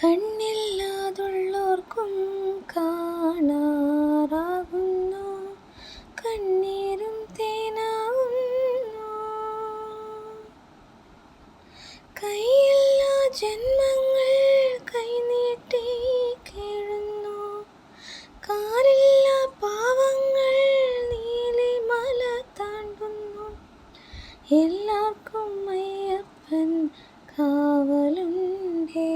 കണ്ണില്ലാതുള്ളോർക്കും കാണാറാകുന്നു, കണ്ണീരും തേനാവുന്നു. കൈയില്ലാ ജന്മങ്ങൾ കൈനീട്ടി കേഴുന്നു, കാലില്ലാ പാവങ്ങൾ നീലിമല താണ്ടുന്നു. എല്ലാവർക്കും അയ്യപ്പൻ കാവലുണ്ടേ,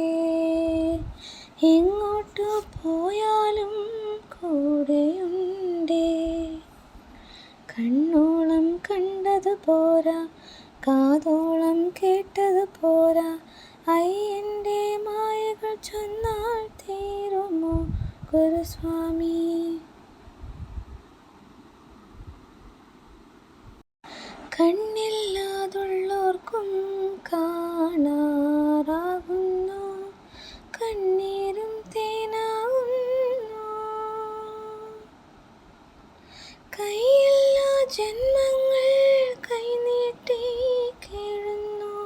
എങ്ങോട്ടു പോയാലും കൂടെയുണ്ടേ. കണ്ണോളം കണ്ടത് പോരാ, കാതോളം കേട്ടത് പോരാ, അയ്യൻ്റെ മായകൾ ചൊന്നാൽ തീരുമോ ഗുരുസ്വാമി? കണ്ണില്ലാതുള്ളോർക്കും കാണാറാകുന്നു, കണ്ണീരും തേനാവുന്നു. കൈയില്ലാ ജന്മങ്ങൾ കൈനീട്ടി കേഴുന്നു,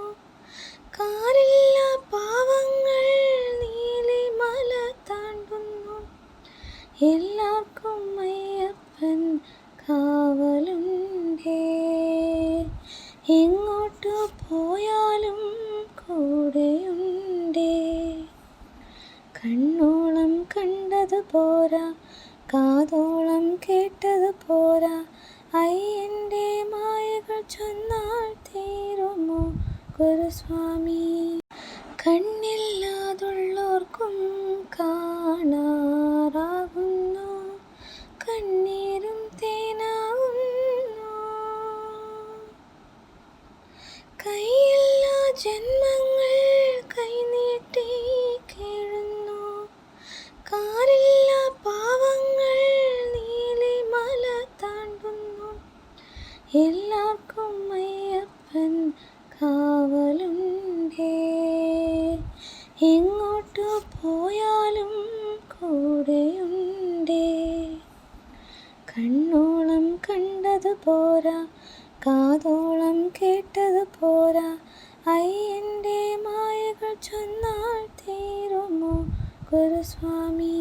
കാലില്ലാ പാവങ്ങൾ നീലിമല താണ്ടുന്നു. എല്ലാവർക്കും അയ്യപ്പൻ കാവലുണ്ടേ, എങ്ങോട്ടു പോയാലും കൂടെയുണ്ടേ. കണ്ണോളം കണ്ടത് പോരാ, കാതോളം കേട്ടത് പോരാ, അയ്യൻ്റെ മായകൾ ചൊന്നാൽ തീരുമോ ഗുരുസ്വാമി? കണ്ണില്ലാതുള്ളോർക്കും കാണാറാകുന്നു, കണ്ണീരും തേനാവുന്നു. കൈയില്ലാ ജന്മങ്ങൾ കൈനീട്ടി കേഴുന്നു, കാലില്ലാ പാവങ്ങൾ നീലിമല താണ്ടുന്നു. എല്ലാവർക്കും അയ്യപ്പൻ കാവലുണ്ടേ, എങ്ങോട്ടു പോയാലും കൂടെയുണ്ടേ. കണ്ണോളം കണ്ടത് പോരാ, കാതോളം കേട്ടത് പോരാ, അയ്യൻ്റെ മായകൾ ചൊന്നാൽ തീരുമോ ഗുരുസ്വാമി?